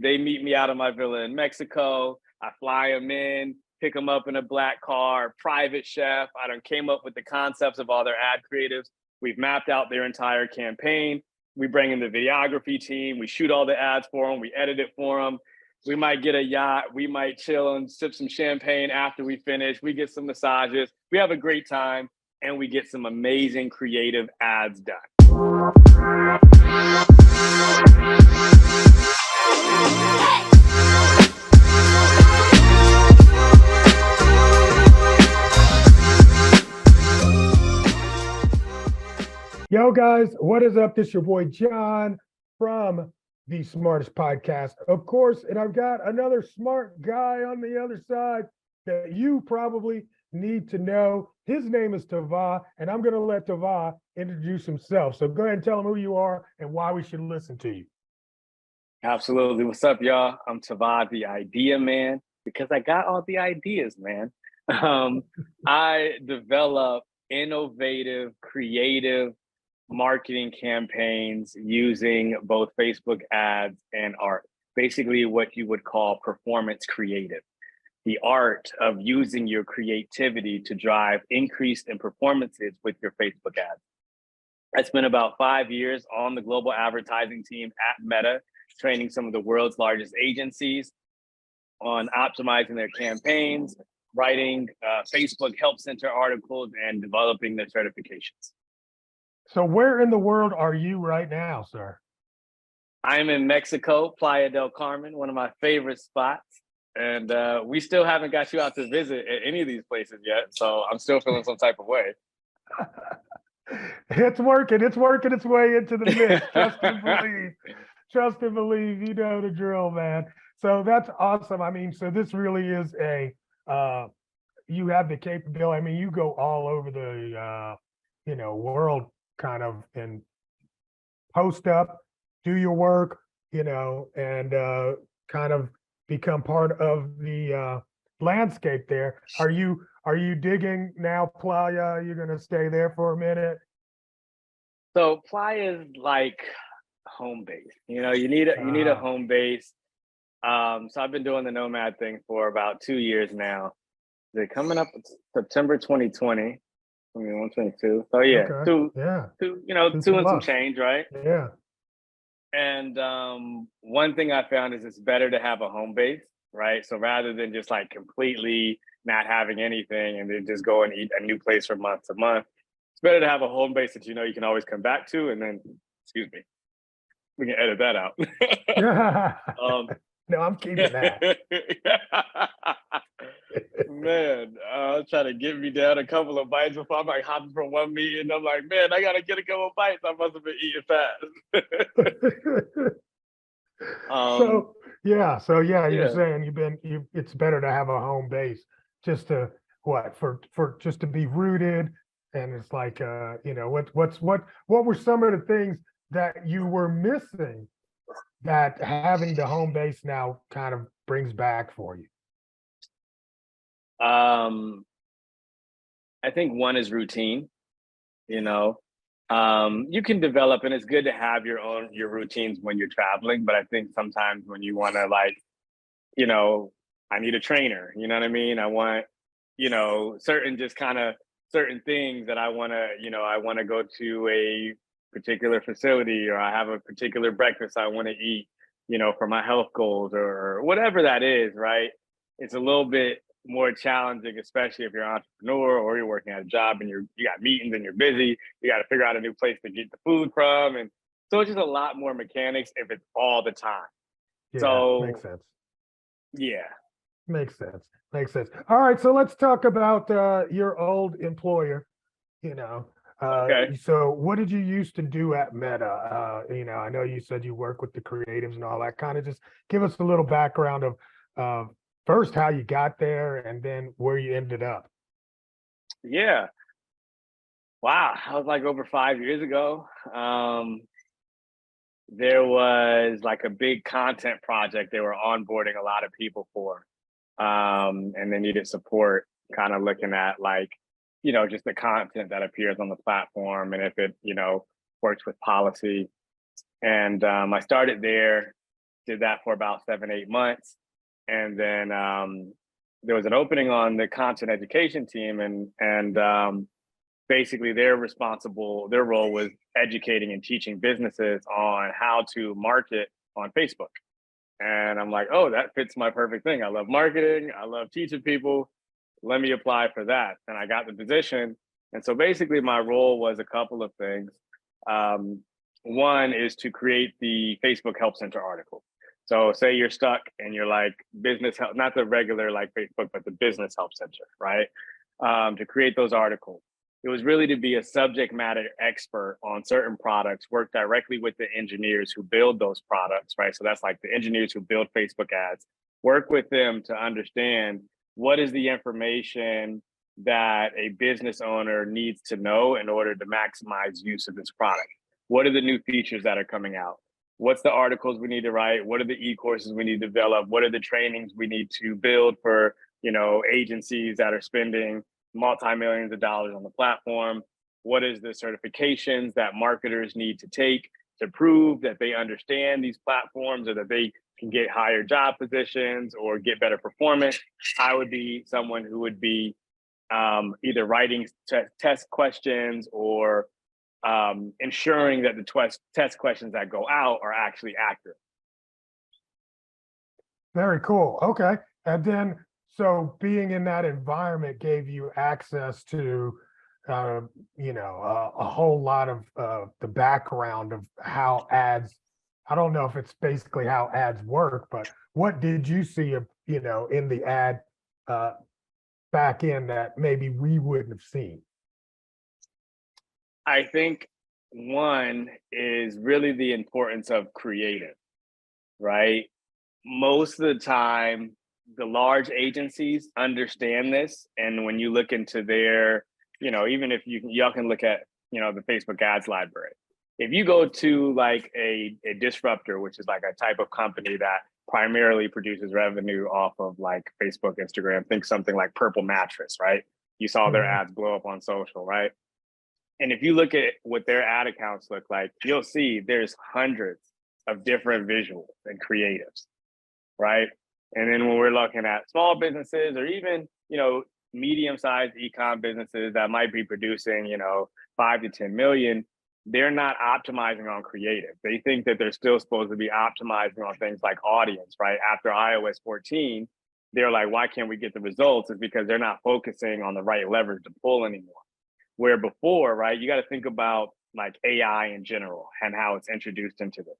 they meet me out of my villa in Mexico. I fly them in, pick them up in a black car, private chef. I done came up with the concepts of all their ad creatives. We've mapped out their entire campaign. We bring in the videography team. We shoot all the ads for them. We edit it for them. We might get a yacht. We might chill and sip some champagne after we finish. We get some massages. We have a great time, and we get some amazing creative ads done. Yo, guys, what is up? This is your boy John from The Smartest Podcast, of course, and I've got another smart guy on the other side that you probably need to know. His name is Tava, and I'm going to let Tava introduce himself. So go ahead and tell him who you are and why we should listen to you. Absolutely. What's up, y'all? I'm Tava, the idea man, because I got all the ideas, man. I develop innovative, creative marketing campaigns using both Facebook ads and art. Basically what you would call performance creative. The art of using your creativity to drive increase in performances with your Facebook ads. I spent about 5 years on the global advertising team at Meta, training some of the world's largest agencies on optimizing their campaigns, writing Facebook Help Center articles, and developing their certifications. So where in the world are you right now, sir? I'm in Mexico, Playa del Carmen, one of my favorite spots. And we still haven't got you out to visit at any of these places yet. So I'm still feeling some type of way. It's working its way into the mix. Trust and believe. Trust and believe, you know the drill, man. So that's awesome. I mean, so this really is you have the capability. I mean, you go all over the, world kind of and post up, do your work, and kind of become part of the landscape there. Are you digging now, Playa? You're going to stay there for a minute? So Playa is like home base. You need a home base. So I've been doing the nomad thing for about 2 years now. They're coming up September 2020. 122. So yeah, okay. two and some change, right? Yeah. And one thing I found is it's better to have a home base, right? So rather than just like completely not having anything and then just go and eat a new place from month to month, it's better to have a home base that you can always come back to. And then, excuse me, we can edit that out. No, I'm keeping that. Man, trying to get me down a couple of bites before I'm like hopping from one meeting. I'm like, man, I gotta get a couple of bites. I must have been eating fast. You're saying it's better to have a home base just to just to be rooted. And it's like what were some of the things that you were missing that having the home base now kind of brings back for you? I think one is routine. You can develop, and it's good to have your routines when you're traveling. But I think sometimes when you want to I need a trainer. You know what I mean? I want, certain things that I want to go to a particular facility, or I have a particular breakfast I want to eat, for my health goals or whatever that is, right? It's a little bit more challenging, especially if you're an entrepreneur or you're working at a job and you got meetings and you're busy. You got to figure out a new place to get the food from. And so it's just a lot more mechanics if it's all the time. Yeah, so makes sense. Yeah. Makes sense. All right. So let's talk about your old employer, Okay. So what did you used to do at Meta? I know you said you work with the creatives and all that. Kind of just give us a little background of first how you got there and then where you ended up. Yeah. Wow. That was like over 5 years ago. There was like a big content project they were onboarding a lot of people for. And they needed support kind of looking at just the content that appears on the platform and if it, works with policy. And I started there Did that for about 7, 8 months. And then there was an opening on the content education team, and basically their role was educating and teaching businesses on how to market on Facebook. And I'm like, oh, that fits my perfect thing. I love marketing. I love teaching people. Let me apply for that. And I got the position. And so basically my role was a couple of things. One is to create the Facebook Help Center article. So say you're stuck and you're like business help, not the regular like Facebook, but the business help center, right? To create those articles. It was really to be a subject matter expert on certain products, work directly with the engineers who build those products, right? So that's like the engineers who build Facebook ads, work with them to understand what is the information that a business owner needs to know in order to maximize use of this product. What are the new features that are coming out? What's the articles we need to write? What are the e-courses we need to develop? What are the trainings we need to build for, agencies that are spending multi-millions of dollars on the platform? What is the certifications that marketers need to take to prove that they understand these platforms or that they can get higher job positions or get better performance? I would be someone who would be either writing test questions or ensuring that the test questions that go out are actually accurate. Very cool. Okay. And then, so being in that environment gave you access to, a whole lot of the background of how ads, I don't know if it's basically how ads work, but what did you see, in the ad back end that maybe we wouldn't have seen? I think one is really the importance of creative, right? Most of the time, the large agencies understand this. And when you look into their, even if y'all can look at, the Facebook ads library. If you go to like a disruptor, which is like a type of company that primarily produces revenue off of like Facebook, Instagram, think something like Purple Mattress, right? You saw their ads blow up on social, right? And if you look at what their ad accounts look like, you'll see there's hundreds of different visuals and creatives, right? And then when we're looking at small businesses or even, medium-sized e-com businesses that might be producing, 5 to 10 million, they're not optimizing on creative. They think that they're still supposed to be optimizing on things like audience, right? After iOS 14, they're like, why can't we get the results? It's because they're not focusing on the right levers to pull anymore. Where before, right, you got to think about like AI in general and how it's introduced into this.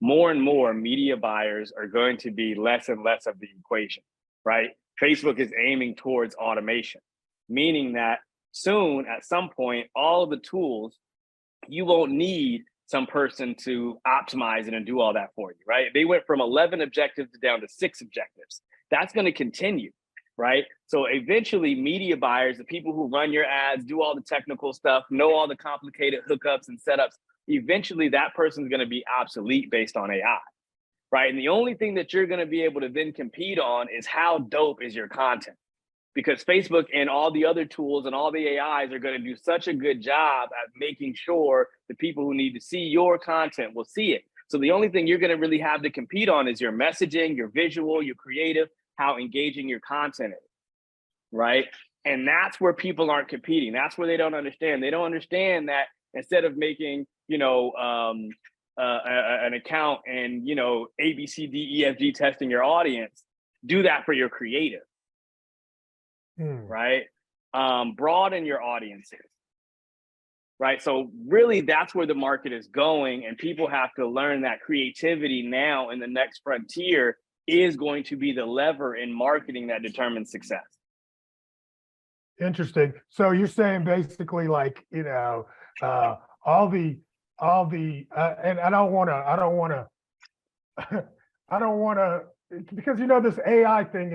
More and more media buyers are going to be less and less of the equation, right? Facebook is aiming towards automation, meaning that soon, at some point, all of the tools, you won't need some person to optimize it and do all that for you, right? They went from 11 objectives down to 6 objectives. That's going to continue, right? So eventually media buyers, the people who run your ads, do all the technical stuff, know all the complicated hookups and setups, eventually that person's going to be obsolete based on AI, right? And the only thing that you're going to be able to then compete on is how dope is your content, because Facebook and all the other tools and all the AIs are going to do such a good job at making sure the people who need to see your content will see it. So the only thing you're going to really have to compete on is your messaging, your visual, your creative, how engaging your content is, right? And that's where people aren't competing. That's where they don't understand. They don't understand that instead of making, an account and, A, B, C, D, E, F, G testing your audience, do that for your creative, right? Broaden your audiences, right? So really that's where the market is going, and people have to learn that creativity now in the next frontier is going to be the lever in marketing that determines success. Interesting. So you're saying basically like, all the, and I don't want to, because, this AI thing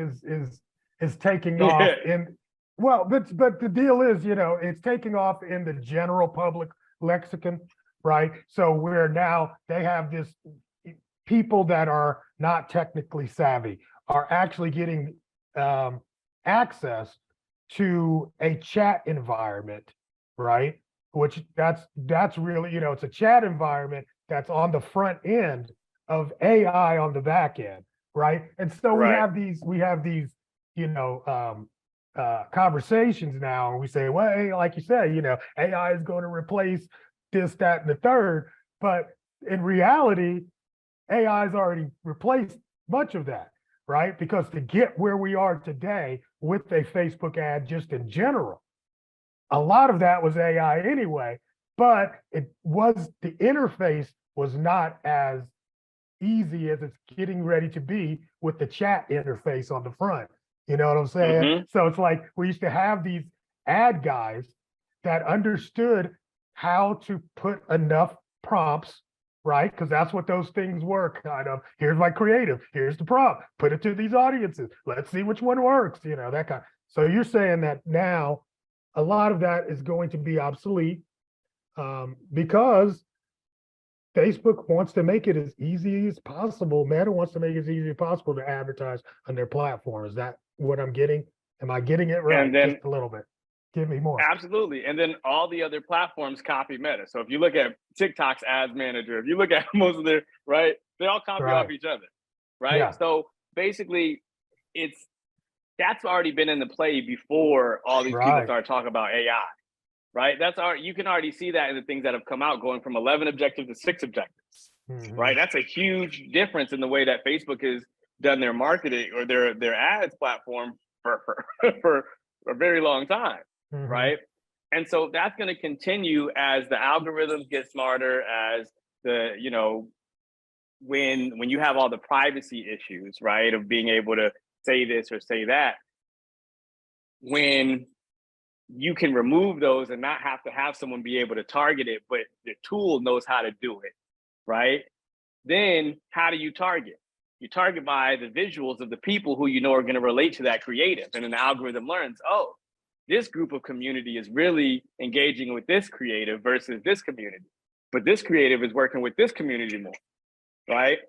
is taking off in, well, but the deal is, it's taking off in the general public lexicon, right? So where now they have this, people that are not technically savvy are actually getting access to a chat environment, right? Which that's really, it's a chat environment that's on the front end of AI on the back end, right? And so we Right. have these, you know, conversations now, and we say, well, hey, like you said, you know, AI is going to replace this, that, and the third. But in reality, AI has already replaced much of that, right? Because to get where we are today with a Facebook ad, just in general, a lot of that was AI anyway, but it was the interface was not as easy as it's getting ready to be with the chat interface on the front. You know what I'm saying? Mm-hmm. So it's like we used to have these ad guys that understood how to put enough prompts, right? Because that's what those things were kind of. Here's my creative, here's the prompt, put it to these audiences. Let's see which one works, you know, that kind. So you're saying that now a lot of that is going to be obsolete because Facebook wants to make it as easy as possible. Meta wants to make it as easy as possible to advertise on their platform. Is that what I'm getting? Am I getting it right? And then Just a little bit. Give me more. absolutely. And then all the other platforms copy Meta. So if you look at TikTok's ads manager, if you look at most of their, right, they all copy Right. off each other. Right. Yeah. So basically it's that's already been in the play before all these people Right. start talking about AI. Right. That's you can already see that in the things that have come out, going from 11 objectives to 6 objectives. Right. Mhm. That's a huge difference in the way that Facebook has done their marketing or their ads platform for a very long time. Mhm. Right. And so that's going to continue as the algorithms get smarter, as the, you know, when you have all the privacy issues, right, of being able to say this or say that, when you can remove those and not have to have someone be able to target it, but the tool knows how to do it, right? Then how do you target? You target by the visuals of the people who you know are going to relate to that creative. And then the algorithm learns, oh, this group of community is really engaging with this creative versus this community. But this creative is working with this community more, right?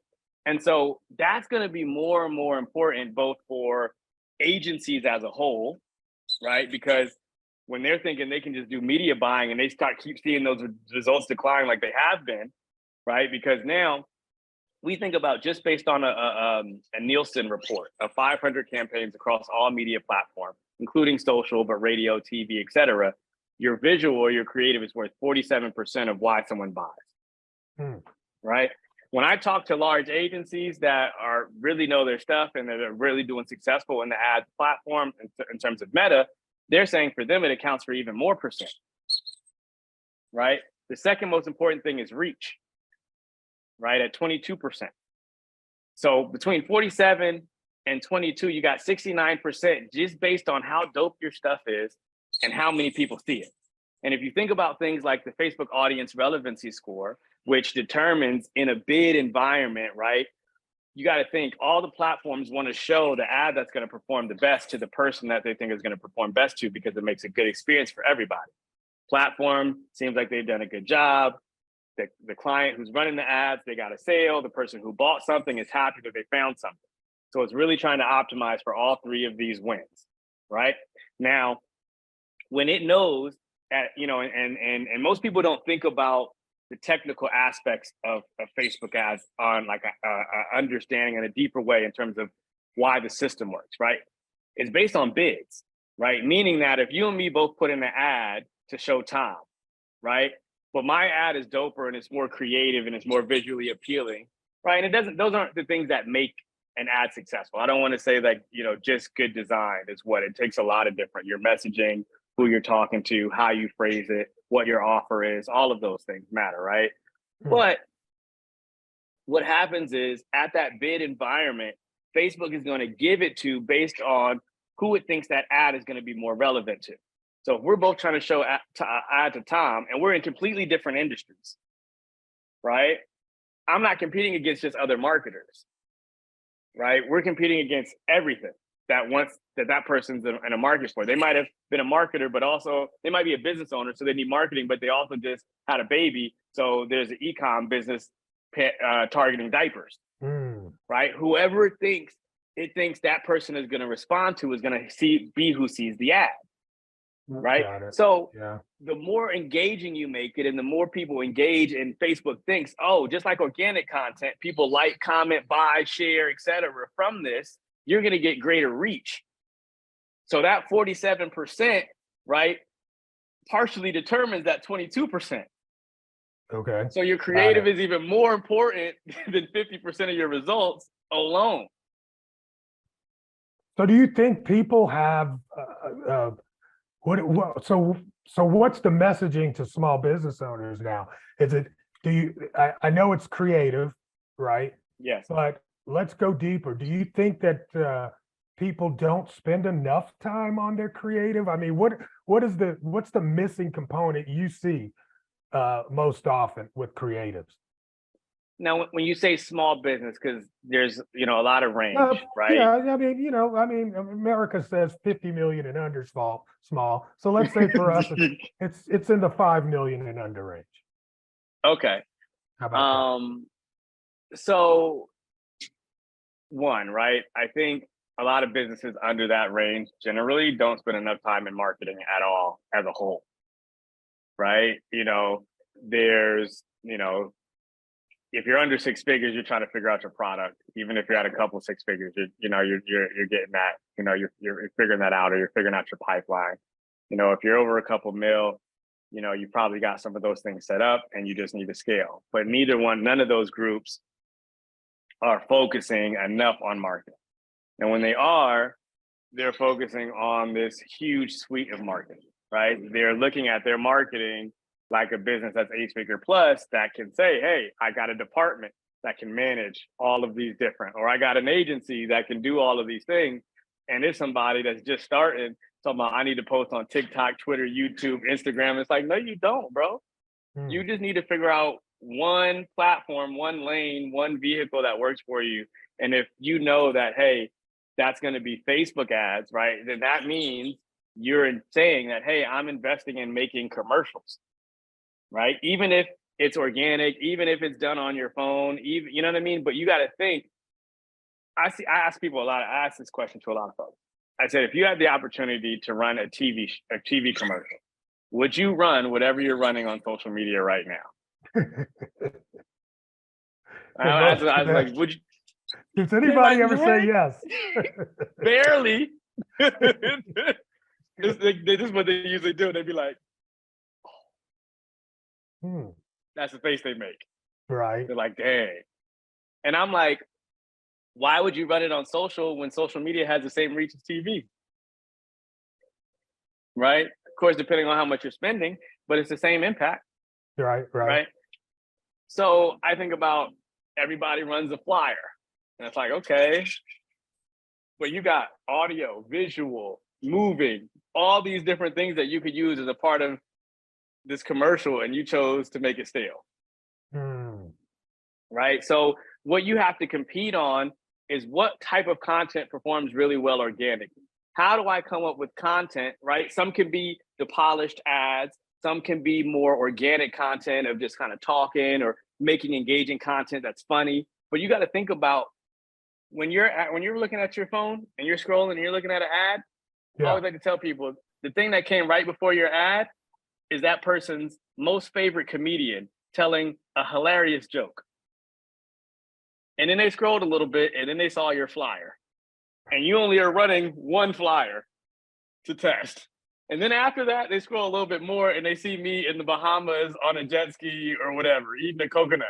And so that's going to be more and more important, both for agencies as a whole, right? Because when they're thinking they can just do media buying and they keep seeing those results decline like they have been, right? Because now we think about, just based on a Nielsen report of 500 campaigns across all media platforms, including social, but radio, TV, et cetera, your visual or your creative is worth 47% of why someone buys, right? When I talk to large agencies that are really know their stuff and that are really doing successful in the ad platform in terms of Meta, they're saying for them it accounts for even more percent, right? The second most important thing is reach, right, at 22%. So between 47 and 22, you got 69% just based on how dope your stuff is and how many people see it. And if you think about things like the Facebook audience relevancy score, which determines in a bid environment, right, you got to think all the platforms want to show the ad that's going to perform the best to the person that they think is going to perform best to, because it makes a good experience for everybody. Platform seems like they've done a good job. The client who's running the ads, they got a sale. The person who bought something is happy that they found something. So it's really trying to optimize for all three of these wins, right? Now, when it knows that, you know, and most people don't think about the technical aspects of Facebook ads on like a understanding in a deeper way in terms of why the system works, right? It's based on bids, right? Meaning that if you and me both put in an ad to show Tom, right? But my ad is doper and it's more creative and it's more visually appealing, right? And those aren't the things that make an ad successful. I don't want to say that, you know, just good design is what it takes. A lot of different, your messaging, who you're talking to, how you phrase it, what your offer is, all of those things matter, right? But what happens is at that bid environment, Facebook is going to give it to based on who it thinks that ad is going to be more relevant to. So if we're both trying to show ad to Tom and we're in completely different industries, right? I'm not competing against just other marketers, right? We're competing against everything that person's in a market for. They might have been a marketer, but also they might be a business owner, so they need marketing, but they also just had a baby. So there's an e-com business targeting diapers, right? Whoever thinks that person is going to respond to is going to be who sees the ad. right? Got it. So Yeah. the more engaging you make it and the more people engage, and Facebook thinks, oh, just like organic content, people like, comment, buy, share, etc. from this, you're going to get greater reach. So that 47%, right, partially determines that 22%. Okay. So your creative is even more important than 50% of your results alone. So do you think people have so what's the messaging to small business owners now? Is it I know it's creative, right? Yes. But let's go deeper. Do you think that people don't spend enough time on their creative? I mean, what's the missing component you see most often with creatives? Now, when you say small business, because there's a lot of range, right? Yeah, America says 50 million and under small. So let's say for us, it's in the 5 million and under range. Okay. How about So one, right? I think a lot of businesses under that range generally don't spend enough time in marketing at all as a whole, right? There's, if you're under six figures, you're trying to figure out your product. Even if you're at a couple of six figures, you're getting that, you're figuring that out, or you're figuring out your pipeline. If you're over a couple mil, you probably got some of those things set up and you just need to scale. But none of those groups are focusing enough on marketing. And when they are, they're focusing on this huge suite of marketing, right? They're looking at their marketing like a business that's 8-figure plus that can say, hey, I got a department that can manage all of these different, or I got an agency that can do all of these things. And it's somebody that's just starting, talking about, I need to post on TikTok, Twitter, YouTube, Instagram. It's like, no, you don't, bro. You just need to figure out one platform, one lane, one vehicle that works for you. And if you know that, hey, that's going to be Facebook ads, right? Then that means you're saying that, hey, I'm investing in making commercials, right? Even if it's organic, even if it's done on your phone, even, you know what I mean? But you got to think. I ask people a lot. I ask this question to a lot of folks. I said, if you had the opportunity to run a TV commercial, would you run whatever you're running on social media right now? I was like, would you? Does anybody like, ever say yes? Barely. This is what they usually do. They'd be like, that's the face they make. Right. They're like, dang. And I'm like, why would you run it on social when social media has the same reach as TV? Right? Of course, depending on how much you're spending, but it's the same impact. Right. So I think about everybody runs a flyer. And it's like, okay, but you got audio, visual, moving, all these different things that you could use as a part of this commercial, and you chose to make it stale. Right? So what you have to compete on is what type of content performs really well organically. How do I come up with content, right? Some can be the polished ads. Some can be more organic content of just kind of talking or making engaging content that's funny. But you got to think about when you're looking at your phone and you're scrolling and you're looking at an ad. I always like to tell people the thing that came right before your ad is that person's most favorite comedian telling a hilarious joke. And then they scrolled a little bit and then they saw your flyer. And you only are running one flyer to test. And then after that, they scroll a little bit more and they see me in the Bahamas on a jet ski or whatever, eating a coconut.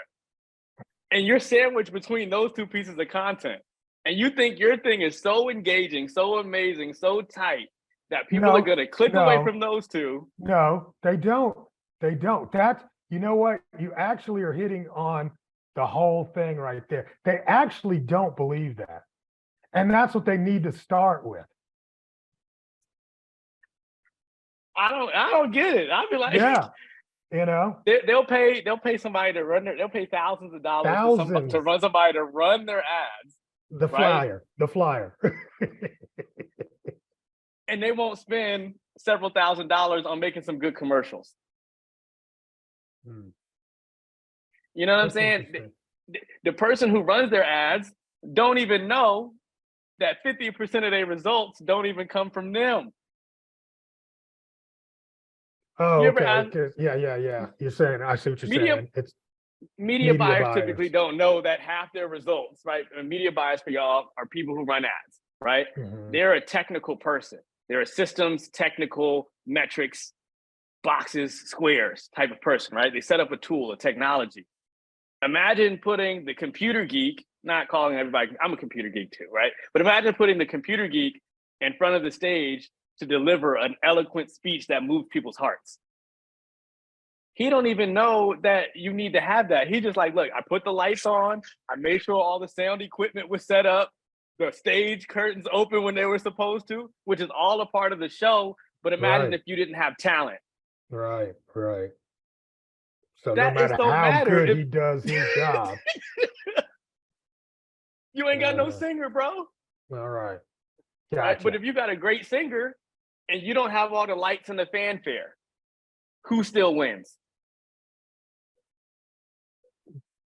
And you're sandwiched between those two pieces of content. And you think your thing is so engaging, so amazing, so tight that people are going to click away from those two. No, they don't. They don't. You know what? You actually are hitting on the whole thing right there. They actually don't believe that. And that's what they need to start with. I don't get it. I'll be like, they'll pay somebody to run they'll pay thousands of dollars to run somebody to run their ads. The flyer. And they won't spend several $1,000s on making some good commercials. You know what I'm saying? The person who runs their ads don't even know that 50% of their results don't even come from them. Oh, You ever okay. ask 'Cause- yeah. You're saying, I see what you're media saying. It's media media buyers typically buyers. don't know that half their results, right? And media buyers for y'all are people who run ads, right? Mhm. They're a technical person. They're a systems, technical, metrics, boxes, squares type of person, right? They set up a tool, a technology. Imagine putting the computer geek, not calling everybody, I'm a computer geek too, right? But imagine putting the computer geek in front of the stage to deliver an eloquent speech that moves people's hearts. He don't even know that you need to have that. He just like, look, I put the lights on, I made sure all the sound equipment was set up, the stage curtains open when they were supposed to, which is all a part of the show. But imagine Right, if you didn't have talent. right. So no That it matter don't how matter good if he does his job, you ain't got no uh, singer, bro. all right, Right? But gotcha. if you got a great singer and you don't have all the lights and the fanfare, who still wins?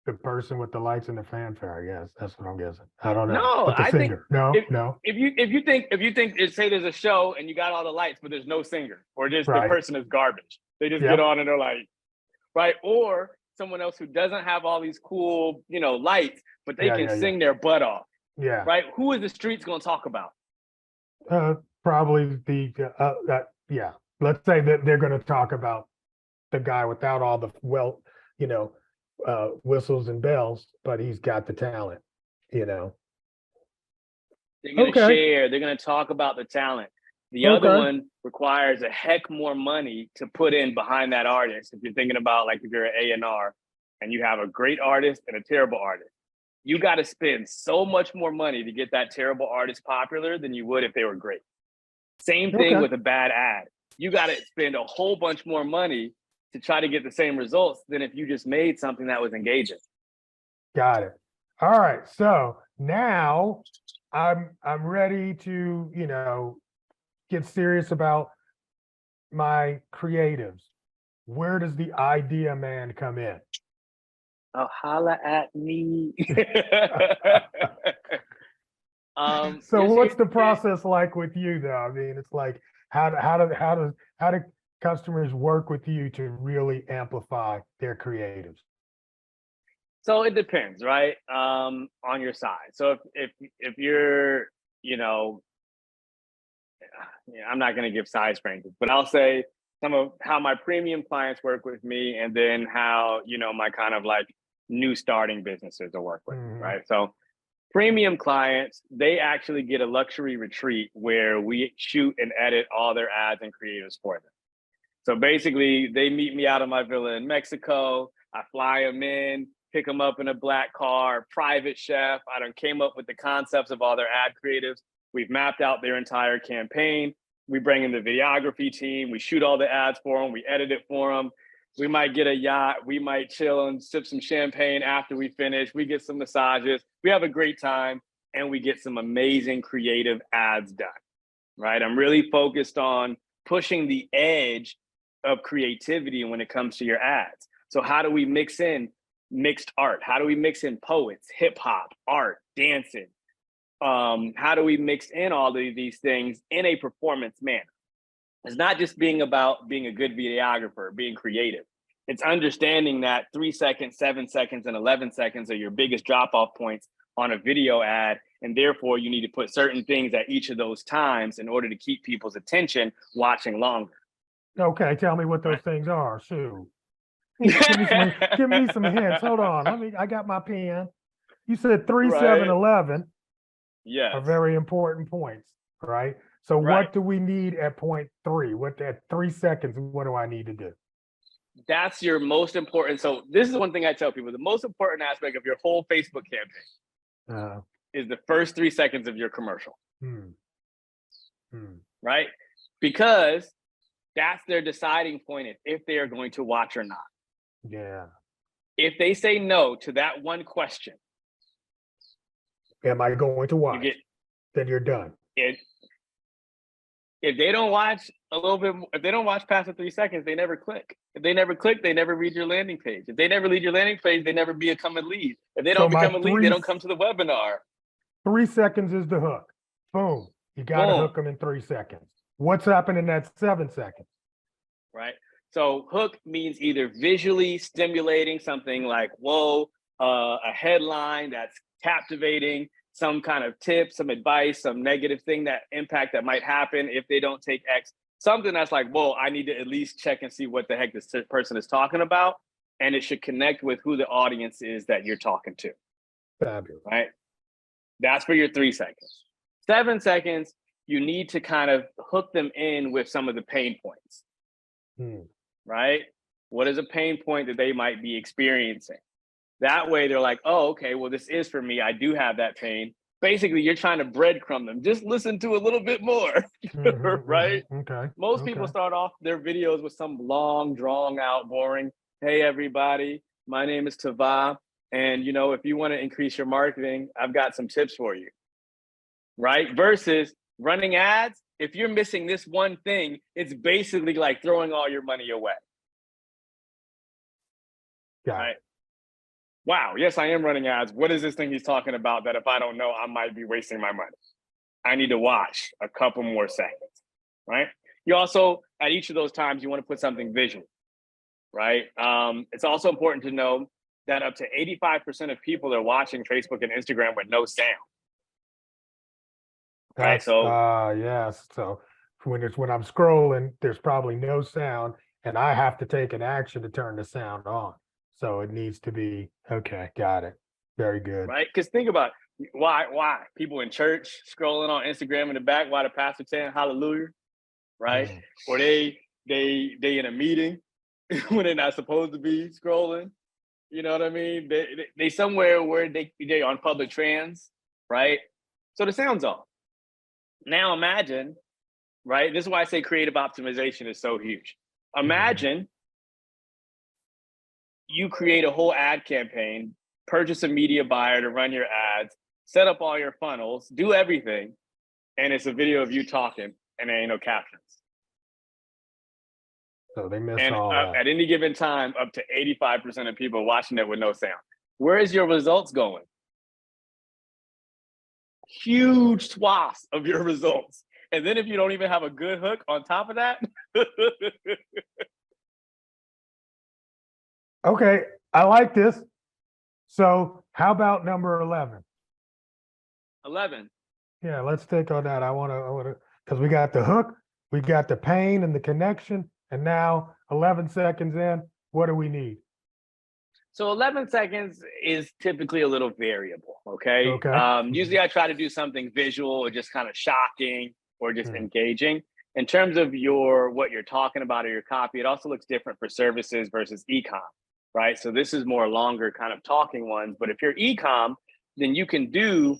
The person with the lights and the fanfare, I guess. That's what I'm guessing. I don't know. No, But the I think singer, no, if no, if you think say there's a show and you got all the lights but there's no singer or just the right. person is garbage. They just get Yep. on and they're like, right? Or someone else who doesn't have all these cool, lights, but they can Yeah. sing their butt off, Yeah. right? Who is the streets going to talk about? Probably yeah. Let's say that they're going to talk about the guy without all the you know, whistles and bells, but he's got the talent, you know. They're going to Okay. share, they're going to talk about the talent. The other Okay. one requires a heck more money to put in behind that artist. If you're thinking about like if you're an A&R and you have a great artist and a terrible artist, you got to spend so much more money to get that terrible artist popular than you would if they were great. Same thing Okay. with a bad ad. You got to spend a whole bunch more money to try to get the same results than if you just made something that was engaging. Got it. All right. So now I'm ready to, get serious about my creatives. Where does the idea man come in? Oh, holla at me. So Just what's hit the me. process like with you though? I mean, it's like how do customers work with you to really amplify their creatives? So it depends, right? On your side. So if you're, you know, yeah, I'm not going to give size ranges, but I'll say some of how my premium clients work with me, and then how my kind of like new starting businesses to work with me, Mhm. right? So premium clients, they actually get a luxury retreat where we shoot and edit all their ads and creatives for them. So basically, they meet me out of my villa in Mexico. I fly them in, pick them up in a black car, private chef. I done came up with the concepts of all their ad creatives. We've mapped out their entire campaign. We bring in the videography team. We shoot all the ads for them. We edit it for them. We might get a yacht. We might chill and sip some champagne after we finish. We get some massages. We have a great time, and we get some amazing creative ads done, right? I'm really focused on pushing the edge of creativity when it comes to your ads. So how do we mix in mixed art? How do we mix in poets, hip hop, art, dancing? How do we mix in all of these things in a performance manner? It's not just being about being a good videographer, being creative. It's understanding that 3 seconds, 7 seconds, and 11 seconds are your biggest drop off points on a video ad. And therefore, you need to put certain things at each of those times in order to keep people's attention watching longer. Okay, tell me what those things are. Shoot. Give me some hints. Hold on. I got my pen. You said 3, 7, Right. 11 are Yes. very important points, right? So Right. what do we need at point 3? What at 3 seconds, what do I need to do? That's your most important. So this is one thing I tell people: the most important aspect of your whole Facebook campaign Uh, is the first 3 seconds of your commercial, hmm, hmm. right? Because that's their deciding point if they are going to watch or not. Yeah. If they say no to that one question, Am I going to you watch? get Then you're done. it. If they don't watch a little bit, if they don't watch past the 3 seconds, they never click. If they never click, they never read your landing page. If they never read your landing page, they never become a lead. If they So don't my become a lead, they don't come to the webinar. 3 seconds is the hook. Boom. You got to Boom. hook them in 3 seconds. What's happening in that 7 seconds? Right. So hook means either visually stimulating, something like, whoa, a headline that's captivating, some kind of tip, some advice, some negative thing, that impact that might happen if they don't take X, something that's like, whoa, I need to at least check and see what the heck this person is talking about. And it should connect with who the audience is that you're talking to. Fabulous. Right? That's for your 3 seconds. 7 seconds, you need to kind of hook them in with some of the pain points. Right? What is a pain point that they might be experiencing? That way they're like, oh, okay, well, this is for me. I do have that pain. Basically, you're trying to breadcrumb them. Just listen to a little bit more, right? Okay. Most people start off their videos with some long, drawn out, boring, hey, everybody, my name is Tava. And, if you want to increase your marketing, I've got some tips for you, right? Versus running ads, if you're missing this one thing, it's basically like throwing all your money away. Right? Wow, yes, I am running ads. What is this thing he's talking about that if I don't know, I might be wasting my money? I need to watch a couple more seconds, right? You also, at each of those times, you want to put something visual, right? It's also important to know that up to 85% of people are watching Facebook and Instagram with no sound. Right. So yes. So when I'm scrolling, there's probably no sound, and I have to take an action to turn the sound on. So it needs to be okay. Got it. Very good. Right. Because think about why people in church scrolling on Instagram in the back while the pastor saying hallelujah, right? Or they in a meeting when they're not supposed to be scrolling. You know what I mean? They somewhere where they on public trans, right? So the sound's off. Now imagine, right? This is why I say creative optimization is so huge. Imagine you create a whole ad campaign, purchase a media buyer to run your ads, set up all your funnels, do everything, and it's a video of you talking and there ain't no captions. So they miss all that. At any given time, up to 85% of people watching it with no sound. Where is your results going? Huge swaths of your results. And then if you don't even have a good hook on top of that. Okay, I like this. So how about number 11? 11. Yeah, let's take on that. I want to, because we got the hook, we got the pain and the connection, and now 11 seconds in, what do we need? So 11 seconds is typically a little variable, okay? Usually I try to do something visual or just kind of shocking or just engaging. In terms of what you're talking about or your copy, it also looks different for services versus e-com, right? So this is more longer kind of talking ones, but if you're e-com, then you can do,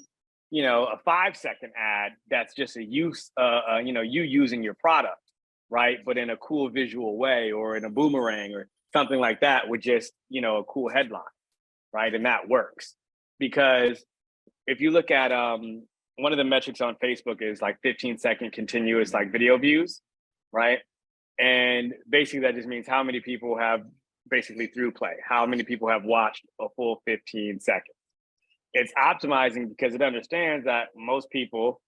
a 5-second ad that's just you using your product, right? But in a cool visual way or in a boomerang or something like that with just, a cool headline, right? And that works because if you look at one of the metrics on Facebook is like 15-second continuous like video views, right? And basically that just means how many people have basically through play, how many people have watched a full 15 seconds. It's optimizing because it understands that most people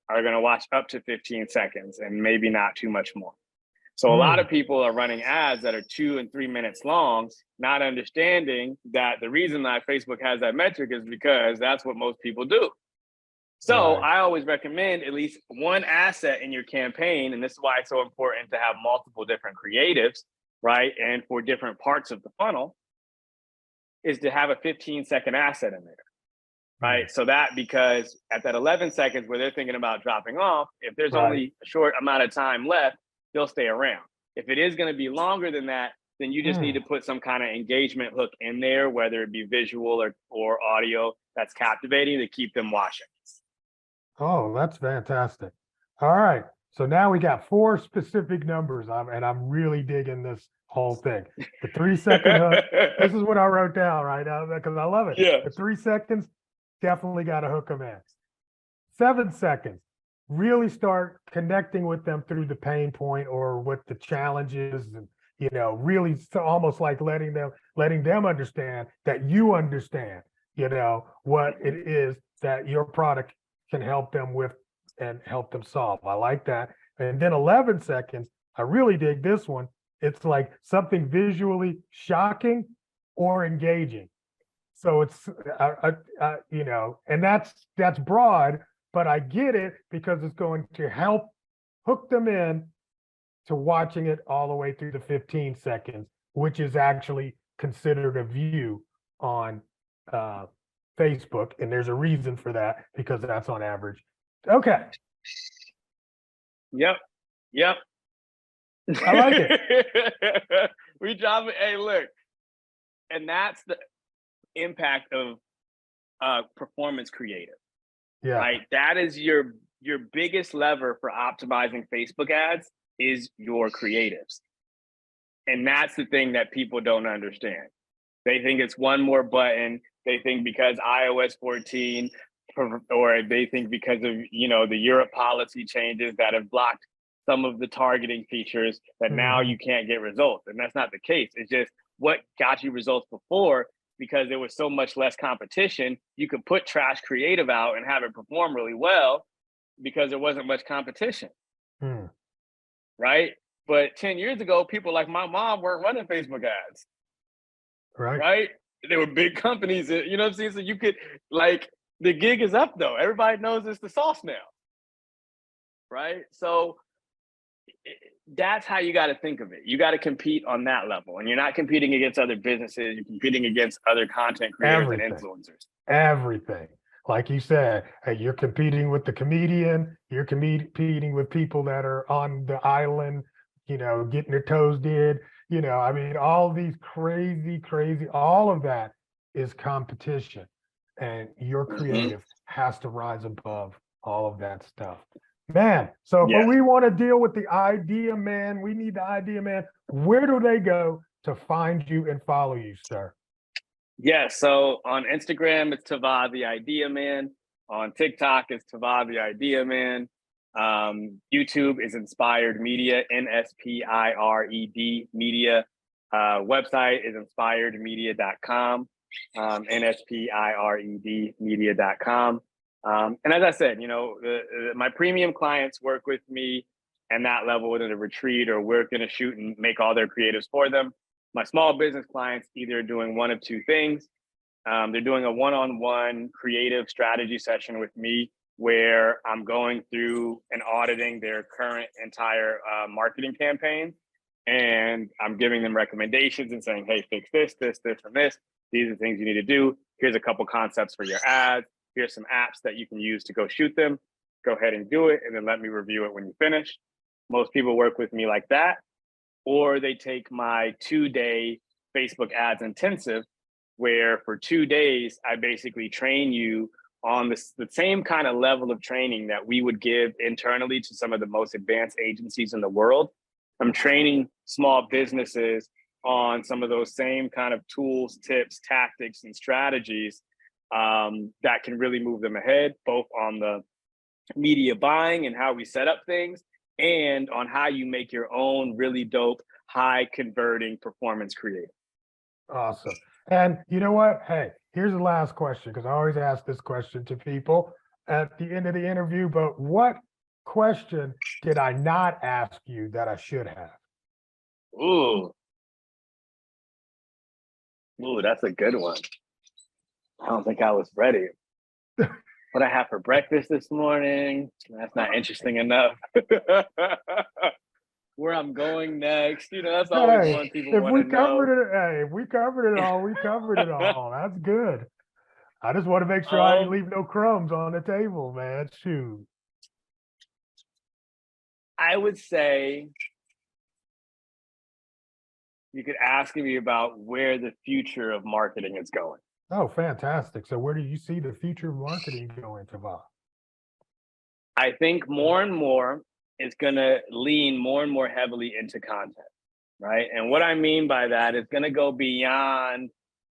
are going to watch up to 15 seconds and maybe not too much more. So a lot of people are running ads that are 2 and 3 minutes long, not understanding that the reason that Facebook has that metric is because that's what most people do. So I always recommend at least one asset in your campaign. And this is why it's so important to have multiple different creatives, right? And for different parts of the funnel is to have a 15-second asset in there, right? So that because at that 11 seconds where they're thinking about dropping off, if there's only a short amount of time left, they'll stay around. If it is going to be longer than that, then you just need to put some kind of engagement hook in there, whether it be visual or audio that's captivating to keep them watching. Oh, that's fantastic. All right. So now we got 4 specific numbers, and I'm really digging this whole thing. The 3-second hook. This is what I wrote down right now because I love it. Yeah. The 3 seconds, definitely got to hook them in. 7 seconds. Really start connecting with them through the pain point or what the challenges and really almost like letting them understand that you understand what it is that your product can help them with and help them solve. I like that. And then 11 seconds, I really dig this one. It's like something visually shocking or engaging. So it's, you know, and that's broad, but I get it because it's going to help hook them in to watching it all the way through the 15 seconds, which is actually considered a view on Facebook. And there's a reason for that because that's on average. Okay. Yep. Yep. I like it. We drop it. Hey, look. And that's the impact of performance creative, Yeah. right? That is your biggest lever for optimizing Facebook ads is your creatives. And that's the thing that people don't understand. They think it's one more button. They think because iOS 14, or they think because of, you know, the Europe policy changes that have blocked some of the targeting features that now you can't get results. And that's not the case. It's just what got you results before, because there was so much less competition. You could put trash creative out and have it perform really well because there wasn't much competition. Right? But 10 years ago, people like my mom weren't running Facebook ads. Right? They were big companies, you know what I'm saying? So you could, like, the gig is up though. Everybody knows it's the sauce now. Right? So that's how you got to think of it. You got to compete on that level. And you're not competing against other businesses, you're competing against other content creators and influencers. Everything. Like you said, hey, you're competing with the comedian, you're competing with people that are on the island, you know, getting their toes did, you know, I mean, all these crazy, all of that is competition. And your creative has to rise above all of that stuff. Man, so if we want to deal with the idea man, we need the idea man. Where do they go to find you and follow you, sir? Yeah, so on Instagram, it's Tavad the Idea Man. On TikTok, it's Tavad the Idea Man. YouTube is Inspired Media, NSPIRED Media. Website is inspiredmedia.com, NSPIRED media.com. And as I said, you know, my premium clients work with me and that level within a retreat, or we're going to shoot and make all their creatives for them. My small business clients either doing one of two things. They're doing a one-on-one creative strategy session with me where I'm going through and auditing their current entire marketing campaign. And I'm giving them recommendations and saying, hey, fix this, this, this, and this. These are the things you need to do. Here's a couple concepts for your ads. Here's some apps that you can use to go shoot them. Go ahead and do it, and then let me review it when you finish. Most people work with me like that. Or they take my 2-day Facebook ads intensive, where for 2 days, I basically train you on the same kind of level of training that we would give internally to some of the most advanced agencies in the world. I'm training small businesses on some of those same kind of tools, tips, tactics, and strategies that can really move them ahead, both on the media buying and how we set up things, and on how you make your own really dope, high converting performance creative. Awesome. And you know what? Hey, here's the last question, because I always ask this question to people at the end of the interview, but what question did I not ask you that I should have? Ooh, that's a good one. I don't think I was ready. What I have for breakfast this morning, that's not interesting enough. Where I'm going next, you know, that's always one people want to know. If we covered it all, we covered it all. That's good. I just want to make sure I didn't leave no crumbs on the table, man. Shoot. I would say you could ask me about where the future of marketing is going. Oh, fantastic. So where do you see the future of marketing going, Tavad? I think more and more it's going to lean more and more heavily into content, right? And what I mean by that is going to go beyond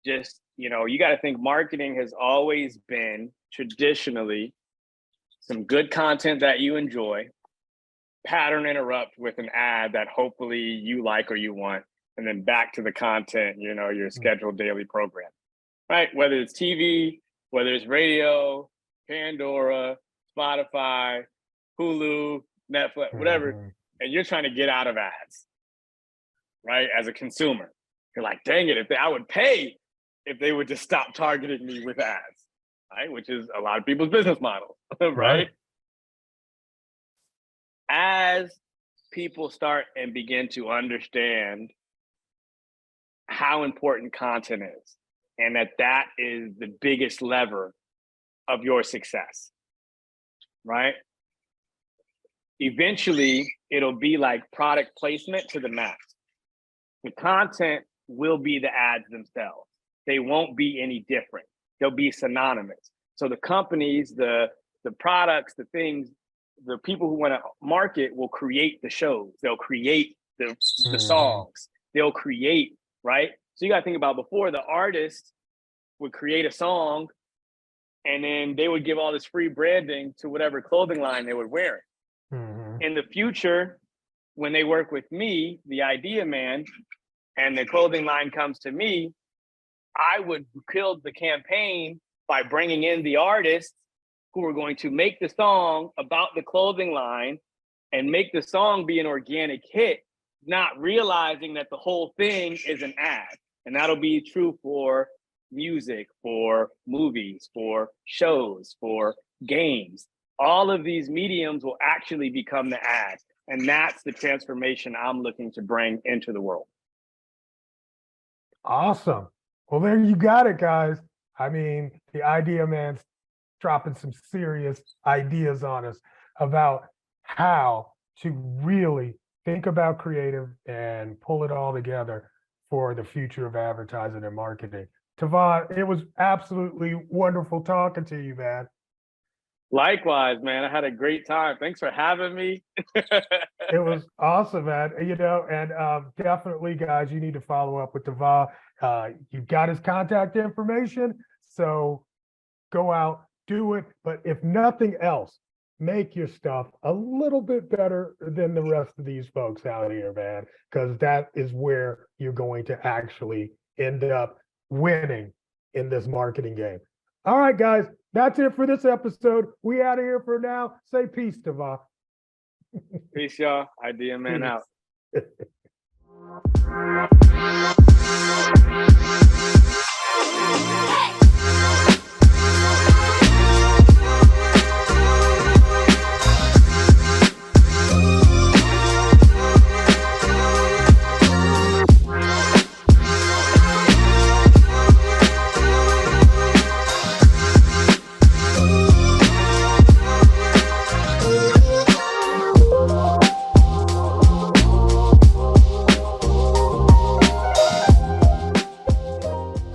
just, you know, you got to think marketing has always been traditionally some good content that you enjoy, pattern interrupt with an ad that hopefully you like or you want, and then back to the content, you know, your scheduled daily program, right? Whether it's TV, whether it's radio, Pandora, Spotify, Hulu, Netflix, whatever, and you're trying to get out of ads. right? As a consumer, you're like, dang it, I would pay if they would just stop targeting me with ads, right? Which is a lot of people's business model, right? As people start and begin to understand how important content is, and that is the biggest lever of your success, right? Eventually, it'll be like product placement to the max. The content will be the ads themselves. They won't be any different. They'll be synonymous. So the companies, the products, the things, the people who want to market will create the shows. They'll create the songs. They'll create, right? So you got to think about, before, the artist would create a song and then they would give all this free branding to whatever clothing line they would wear. In the future, when they work with me, the idea man, and the clothing line comes to me, I would kill the campaign by bringing in the artists who are going to make the song about the clothing line and make the song be an organic hit, not realizing that the whole thing is an ad. And that'll be true for music, for movies, for shows, for games. All of these mediums will actually become the ads. And that's the transformation I'm looking to bring into the world. Awesome. Well, there you got it, guys. I mean, the idea man's dropping some serious ideas on us about how to really think about creative and pull it all together for the future of advertising and marketing. Tavon, it was absolutely wonderful talking to you, man. Likewise, man. I had a great time. Thanks for having me. It was awesome, man. And definitely, guys, you need to follow up with Tavon. You've got his contact information, so go out, do it. But if nothing else, make your stuff a little bit better than the rest of these folks out here, man, because that is where you're going to actually end up winning in this marketing game. All right, guys, that's it for this episode. We out of here for now. Say peace, Tavon. Peace, y'all. Idea man out.